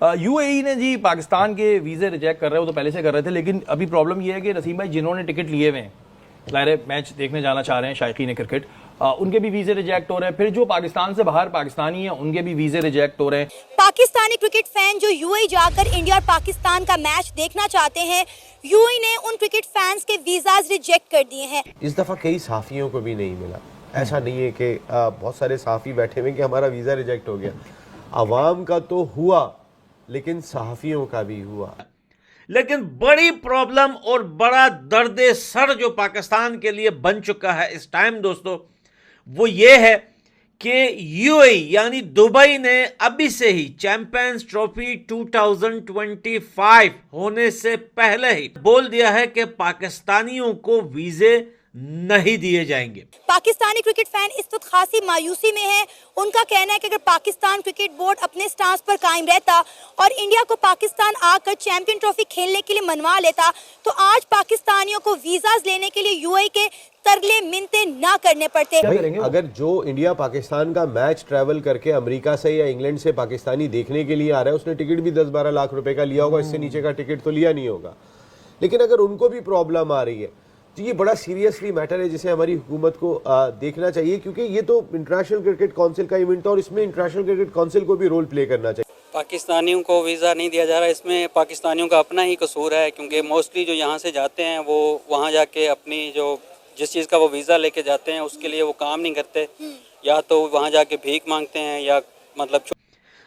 UAE ने जी पाकिस्तान के वीज़े reject कर रहे हो तो पहले से कर रहे थे, लेकिन अभी प्रॉब्लम ये है कि नसीम भाई जिन्होंने टिकट लिए हुए हैं, ज़ाहिर मैच देखने जाना चाह रहे हैं शायकीन क्रिकेट, उनके भी वीज़े रिजेक्ट हो रहे हैं। फिर जो पाकिस्तान से बाहर पाकिस्तानी हैं उनके भी वीज़े रिजेक्ट हो रहे हैं। पाकिस्तानी क्रिकेट फैन जो यूएई जाकर इंडिया और पाकिस्तान का मैच देखना चाहते हैं, यूएई ने उन क्रिकेट फैंस के वीज़ाज रिजेक्ट कर दिए हैं। इस दफ़ा कई सहाफ़ियों को भी नहीं मिला। ऐसा नहीं है कि बहुत सारे सहाफ़ी बैठे हुए कि हमारा वीज़ा रिजेक्ट हो गया। आवाम का तो हुआ, लेकिन सहाफ़ियों का भी हुआ। लेकिन बड़ी प्रॉब्लम और बड़ा दर्द सर जो पाकिस्तान के लिए बन चुका है इस टाइम दोस्तों, वो ये है कि यूएई यानी दुबई ने अभी से ही चैंपियंस ट्रॉफी 2025 होने से पहले ही बोल दिया है कि पाकिस्तानियों को वीजे नहीं दिए जाएंगे। पाकिस्तानी क्रिकेट फैन इस वक्त खासी मायूसी में है। उनका कहना है कि अगर पाकिस्तान क्रिकेट बोर्ड अपने स्टांस पर कायम रहता और इंडिया को पाकिस्तान आकर चैंपियन ट्रॉफी खेलने के लिए मनवा लेता, तो आज पाकिस्तानियों को वीजाज लेने के लिए यूएई के तरले मिन्नतें ना करने पड़ते। अगर जो इंडिया पाकिस्तान का मैच ट्रैवल करके अमेरिका से या इंग्लैंड से पाकिस्तानी देखने के लिए आ रहा है, उसने टिकट भी 10-12 लाख रुपए का लिया होगा, इससे नीचे का टिकट तो लिया नहीं होगा। लेकिन अगर उनको भी प्रॉब्लम आ रही है तो ये बड़ा सीरियसली मैटर है जिसे हमारी हुकूमत को देखना चाहिए, क्योंकि ये तो इंटरनेशनल क्रिकेट काउंसिल का इवेंट था और इसमें इंटरनेशनल क्रिकेट काउंसिल को भी रोल प्ले करना चाहिए। पाकिस्तानियों को वीज़ा नहीं दिया जा रहा है, इसमें पाकिस्तानियों का अपना ही कसूर है, क्योंकि मोस्टली जो यहाँ से जाते हैं वो वहाँ जाके अपनी जो जिस चीज़ का वो वीज़ा लेके जाते हैं उसके लिए वो काम नहीं करते, या तो वहाँ जाके भीख मांगते हैं या मतलब।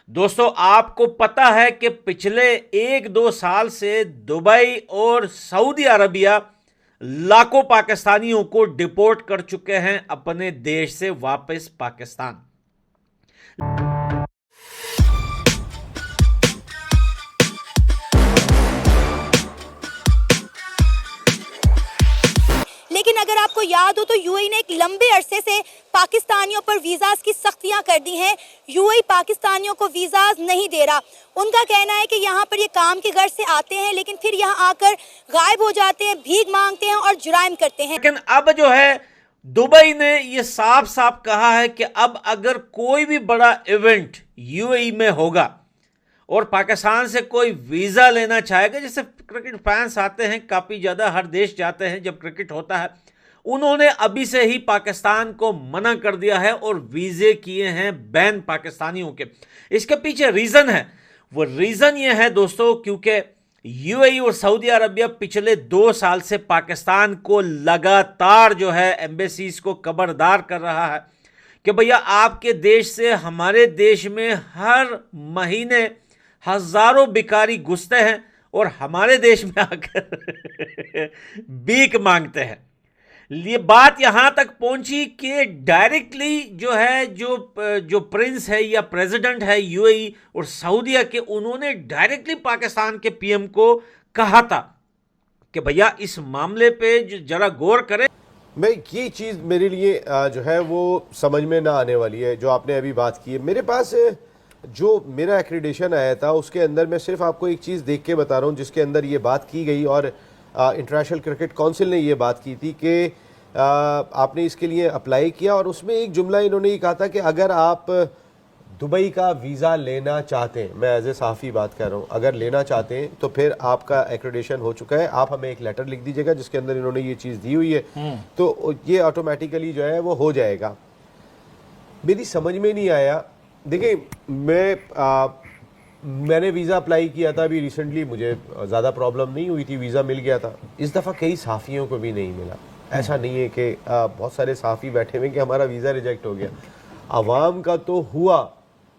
दोस्तों आपको पता है कि पिछले 1-2 साल से दुबई और सऊदी अरबिया लाखों पाकिस्तानियों को डिपोर्ट कर चुके हैं अपने देश से वापस पाकिस्तान। लेकिन अगर आपको याद हो तो यूएई ने एक लंबे अरसे से पाकिस्तानियों पर वीज़ाज की सख्तियां कर दी हैं। यूएई पाकिस्तानियों को वीज़ाज नहीं दे रहा। उनका कहना है कि यहाँ पर ये काम की गर्ज से आते हैं, लेकिन फिर यहाँ आकर गायब हो जाते हैं, भीख मांगते हैं और जुराइम करते हैं। लेकिन अब जो है दुबई ने ये साफ साफ कहा है कि अब अगर कोई भी बड़ा इवेंट यूएई में होगा और पाकिस्तान से कोई वीज़ा लेना चाहेगा, जैसे क्रिकेट फैंस आते हैं काफ़ी ज़्यादा, हर देश जाते हैं जब क्रिकेट होता है, उन्होंने अभी से ही पाकिस्तान को मना कर दिया है और वीज़े किए हैं बैन पाकिस्तानियों के। इसके पीछे रीज़न है, वो रीज़न ये है दोस्तों क्योंकि यूएई और सऊदी अरबिया पिछले 2 साल से पाकिस्तान को लगातार जो है एम्बेसीज को खबरदार कर रहा है कि भैया आपके देश से हमारे देश में हर महीने हजारों भिखारी घुसते हैं और हमारे देश में आकर भीख मांगते हैं। ये बात यहां तक पहुंची कि डायरेक्टली जो है जो प्रिंस है या प्रेसिडेंट है यूएई और सऊदीया के, उन्होंने डायरेक्टली पाकिस्तान के पीएम को कहा था कि भैया इस मामले पे जरा गौर करें। मैं ये चीज़ मेरे लिए जो है वो समझ में ना आने वाली है जो आपने अभी बात की है। मेरे पास जो मेरा एक्रेडिशन आया था उसके अंदर मैं सिर्फ आपको एक चीज़ देख के बता रहा हूँ जिसके अंदर ये बात की गई और इंटरनेशनल क्रिकेट काउंसिल ने ये बात की थी कि आपने इसके लिए अप्लाई किया और उसमें एक जुमला इन्होंने ये कहा था कि अगर आप दुबई का वीज़ा लेना चाहते हैं, मैं एज ए सहाफ़ी बात कर रहा हूँ, अगर लेना चाहते हैं तो फिर आपका एक्रेडिशन हो चुका है, आप हमें एक लेटर लिख दीजिएगा जिसके अंदर इन्होंने ये चीज़ दी हुई है, तो ये ऑटोमेटिकली जो है वो हो जाएगा। मेरी समझ में नहीं आया। देखिए मैंने वीज़ा अप्लाई किया था अभी रिसेंटली, मुझे ज़्यादा प्रॉब्लम नहीं हुई थी, वीज़ा मिल गया था। इस दफ़ा कई सहाफ़ियों को भी नहीं मिला। ऐसा नहीं है कि बहुत सारे सहाफ़ी बैठे हुए कि हमारा वीज़ा रिजेक्ट हो गया। आवाम का तो हुआ,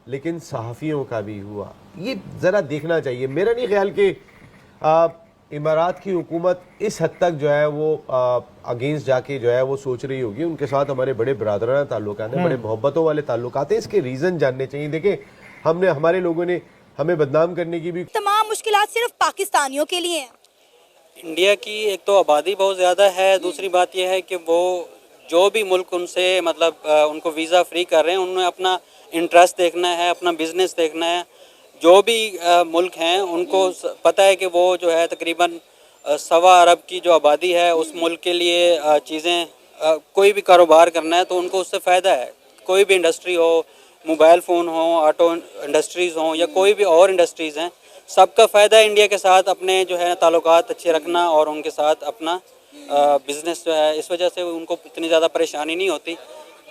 लेकिन सहाफ़ियों का भी हुआ। ये ज़रा देखना चाहिए। मेरा नहीं ख्याल कि इमारात की हुकूमत इस हद तक जो है वो अगेंस्ट जाके जो है वो सोच रही होगी। उनके साथ हमारे बड़े बरादराना ताल्लुकात हैं, बड़े मोहब्बतों वाले ताल्लुकात हैं। इसके रीज़न जानने चाहिए। देखें, हमारे लोगों ने हमें बदनाम करने की भी तमाम मुश्किलात सिर्फ पाकिस्तानियों के लिए हैं। इंडिया की एक तो आबादी बहुत ज़्यादा है, दूसरी बात यह है कि वो जो भी मुल्क उनसे मतलब उनको वीज़ा फ्री कर रहे हैं, उन्हें अपना इंटरेस्ट देखना है, अपना बिजनेस देखना है। जो भी मुल्क हैं उनको पता है कि वो जो है तकरीबन 1.25 अरब की जो आबादी है उस मुल्क के लिए चीज़ें कोई भी कारोबार करना है तो उनको उससे फ़ायदा है। कोई भी इंडस्ट्री हो मोबाइल फ़ोन हो, ऑटो इंडस्ट्रीज़ हों या कोई भी और इंडस्ट्रीज़ हैं, सबका फ़ायदा है इंडिया के साथ अपने जो है ताल्लुकात अच्छे रखना और उनके साथ अपना बिज़नेस जो है, इस वजह से उनको इतनी ज़्यादा परेशानी नहीं होती।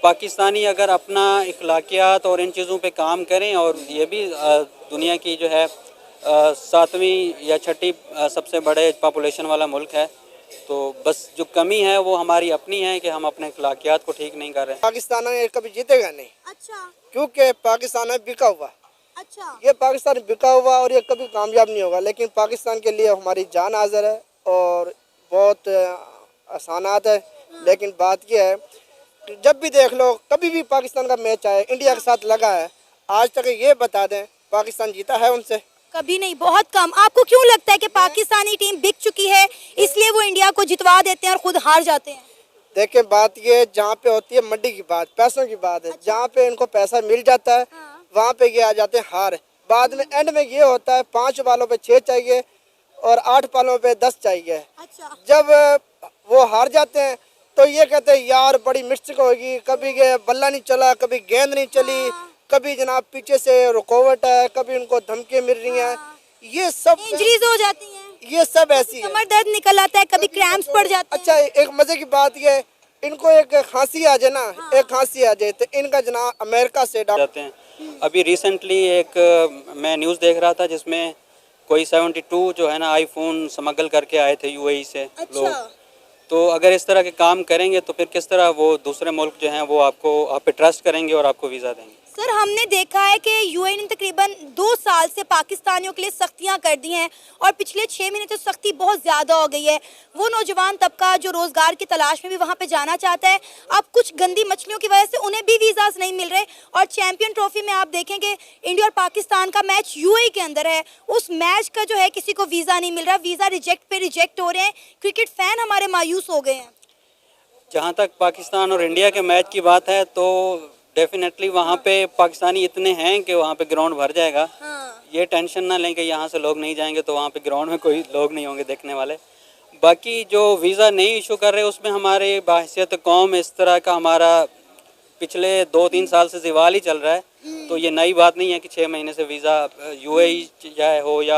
पाकिस्तानी अगर अपना इखलाकियात और इन चीज़ों पे काम करें, और ये भी दुनिया की जो है 7वीं या 6ठी सबसे बड़े पॉपुलेशन वाला मुल्क है, तो बस जो कमी है वो हमारी अपनी है कि हम अपने इखलाकियात को ठीक नहीं कर रहे। पाकिस्तान ने कभी जीतेगा नहीं, अच्छा क्योंकि पाकिस्तान है बिका हुआ। अच्छा ये पाकिस्तान बिका हुआ और ये कभी कामयाब नहीं होगा। लेकिन पाकिस्तान के लिए हमारी जान हाजिर है और बहुत आसानात है। लेकिन बात यह है कि जब भी देख लो, कभी भी पाकिस्तान का मैच आए, इंडिया के साथ लगा है, आज तक ये बता दें पाकिस्तान जीता है उनसे? कभी नहीं, बहुत कम। आपको क्यों लगता है कि पाकिस्तानी टीम बिक चुकी है इसलिए वो इंडिया को जितवा देते हैं और खुद हार जाते हैं? देखिए बात ये, जहाँ पे होती है मंडी की बात, पैसों की बात है, जहाँ पे इनको पैसा मिल जाता है वहाँ पे ये आ जाते हैं हार। बाद में एंड में ये होता है 5 बालों पे 6 चाहिए और 8 बालों पे 10 चाहिए। अच्छा जब वो हार जाते हैं तो ये कहते हैं यार बड़ी मिस्टेक होगी, कभी ये बल्ला नहीं चला, कभी गेंद नहीं चली, कभी जनाब पीछे से रुकावट है, कभी उनको धमकी मिल रही हैं, ये सब इंजरीज हो जाती हैं, ये सब ऐसी है। कमर दर्द निकल आता है, कभी क्रैम्प्स पड़ जाते हैं। अच्छा एक मजे की बात ये, इनको एक खांसी आ जाए ना, एक खांसी आ जाए तो इनका जनाब अमेरिका से जाते हैं। अभी रिसेंटली एक मैं न्यूज़ देख रहा था जिसमें कोई 72 जो है ना आईफोन स्मगल करके आए थे यूएई से लोग। तो अगर इस तरह के काम करेंगे तो फिर किस तरह वो दूसरे मुल्क जो हैं वो आपको आप पे ट्रस्ट करेंगे और आपको वीज़ा देंगे। सर हमने देखा है कि यूएई ने तकरीबन 2 साल से पाकिस्तानियों के लिए सख्तियां कर दी हैं और पिछले 6 महीने तो सख्ती बहुत ज़्यादा हो गई है। वो नौजवान तबका जो रोज़गार की तलाश में भी वहाँ पे जाना चाहता है, अब कुछ गंदी मछलियों की वजह से उन्हें भी वीज़ाज नहीं मिल रहे। और चैंपियन ट्रॉफी में आप देखेंगे इंडिया और पाकिस्तान का मैच यूएई के अंदर है, उस मैच का जो है किसी को वीज़ा नहीं मिल रहा, वीज़ा रिजेक्ट पे रिजेक्ट हो रहे हैं। क्रिकेट फ़ैन हमारे मायूस हो गए हैं। जहाँ तक पाकिस्तान और इंडिया के मैच की बात है तो डेफिनेटली वहाँ पे पाकिस्तानी इतने हैं कि वहाँ पे ग्राउंड भर जाएगा। ये टेंशन ना लें कि यहाँ से लोग नहीं जाएंगे तो वहाँ पे ग्राउंड में कोई लोग नहीं होंगे देखने वाले। बाकी जो वीज़ा नहीं इशू कर रहे उसमें हमारे बाहसियत कौम इस तरह का हमारा पिछले 2-3 साल से ज़वाल ही चल रहा है। तो ये नई बात नहीं है कि 6 महीने से वीज़ा यूएई चाहे हो या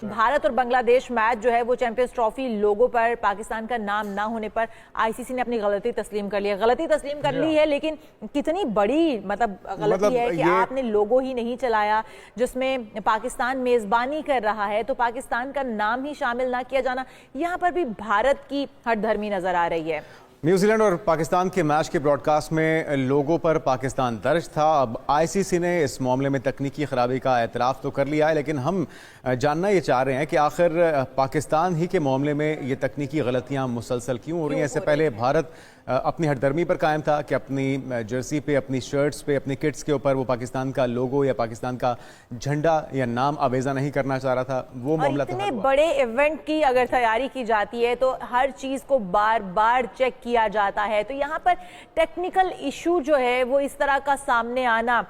भारत और बांग्लादेश मैच जो है वो चैंपियंस ट्रॉफी लोगों पर पाकिस्तान का नाम ना होने पर आईसीसी ने अपनी गलती तस्लीम कर ली है। गलती तस्लीम कर ली है, लेकिन कितनी बड़ी गलती है कि आपने लोगो ही नहीं चलाया जिसमें पाकिस्तान मेजबानी कर रहा है, तो पाकिस्तान का नाम ही शामिल ना किया जाना, यहाँ पर भी भारत की हठधर्मी नजर आ रही है। न्यूजीलैंड और पाकिस्तान के मैच के ब्रॉडकास्ट में लोगों पर पाकिस्तान दर्ज था। अब आईसीसी ने इस मामले में तकनीकी खराबी का एतराफ़ तो कर लिया है, लेकिन हम जानना ये चाह रहे हैं कि आखिर पाकिस्तान ही के मामले में ये तकनीकी गलतियां मुसलसल क्यों हो रही हैं। इससे पहले भारत अपनी हठधर्मी पर कायम था कि अपनी जर्सी पे, अपनी शर्ट्स पे, अपनी किट्स के ऊपर वो पाकिस्तान का लोगो या पाकिस्तान का झंडा या नाम आवेजा नहीं करना चाह रहा था। वो मामला तो इतने बड़े इवेंट की अगर तैयारी की जाती है तो हर चीज को बार बार चेक किया जाता है। तो यहाँ पर टेक्निकल इशू जो है वो इस तरह का सामने आना,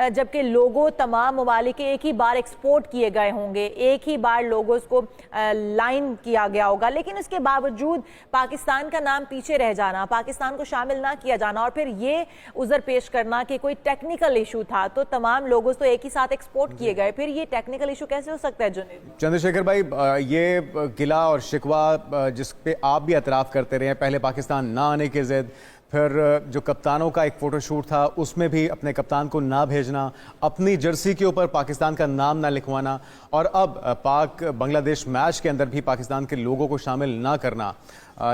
जबकि लोगो तमाम ममालिक के एक ही बार एक्सपोर्ट किए गए होंगे, एक ही बार लोगोस को लाइन किया गया होगा, लेकिन उसके बावजूद पाकिस्तान का नाम पीछे रह जाना, पाकिस्तान को शामिल ना किया जाना और फिर ये उज़र पेश करना कि कोई टेक्निकल इशू था, तो तमाम लोगोस तो एक ही साथ एक्सपोर्ट किए गए, फिर ये टेक्निकल इशू कैसे हो सकता है? जुनैद चंद्रशेखर भाई, ये गिला और शिकवा जिस पे आप भी एतराफ़ करते रहे, पहले पाकिस्तान ना आने के ज़िद, फिर जो कप्तानों का एक फ़ोटोशूट था उसमें भी अपने कप्तान को ना भेजना, अपनी जर्सी के ऊपर पाकिस्तान का नाम ना लिखवाना, और अब पाक बांग्लादेश मैच के अंदर भी पाकिस्तान के लोगों को शामिल ना करना,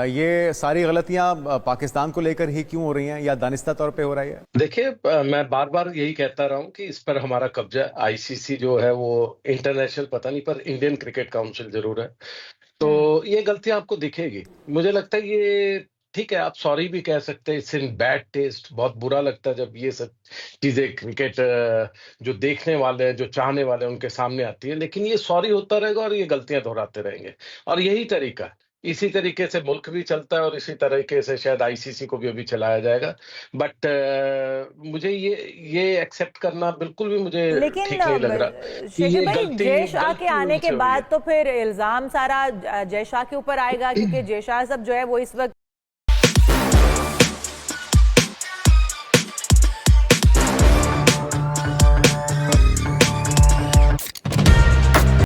ये सारी गलतियां पाकिस्तान को लेकर ही क्यों हो रही हैं या दानिस्ता तौर पे हो रही है? देखिए, मैं बार बार यही कहता रहा हूं कि इस पर हमारा कब्जा, आईसीसी जो है वो इंटरनेशनल पता नहीं पर इंडियन क्रिकेट काउंसिल जरूर है। तो ये गलतियां आपको दिखेगी। मुझे लगता है ये ठीक है, आप सॉरी भी कह सकते हैं, इट्स इन बैड टेस्ट, बहुत बुरा लगता है जब ये सब चीजें क्रिकेट जो देखने वाले हैं, जो चाहने वाले हैं, उनके सामने आती है, लेकिन ये सॉरी होता रहेगा और ये गलतियां दोहराते रहेंगे और यही तरीका है। इसी तरीके से मुल्क भी चलता है और इसी तरीके से शायद आईसीसी को भी अभी चलाया जाएगा। बट मुझे ये एक्सेप्ट करना बिल्कुल भी मुझे ठीक नहीं लग रहा कि ये भाई, गलती जय शाह के आने के बाद है। तो फिर इल्जाम सारा जय शाह के ऊपर आएगा, क्योंकि जय शाह सब जो है वो इस वक्त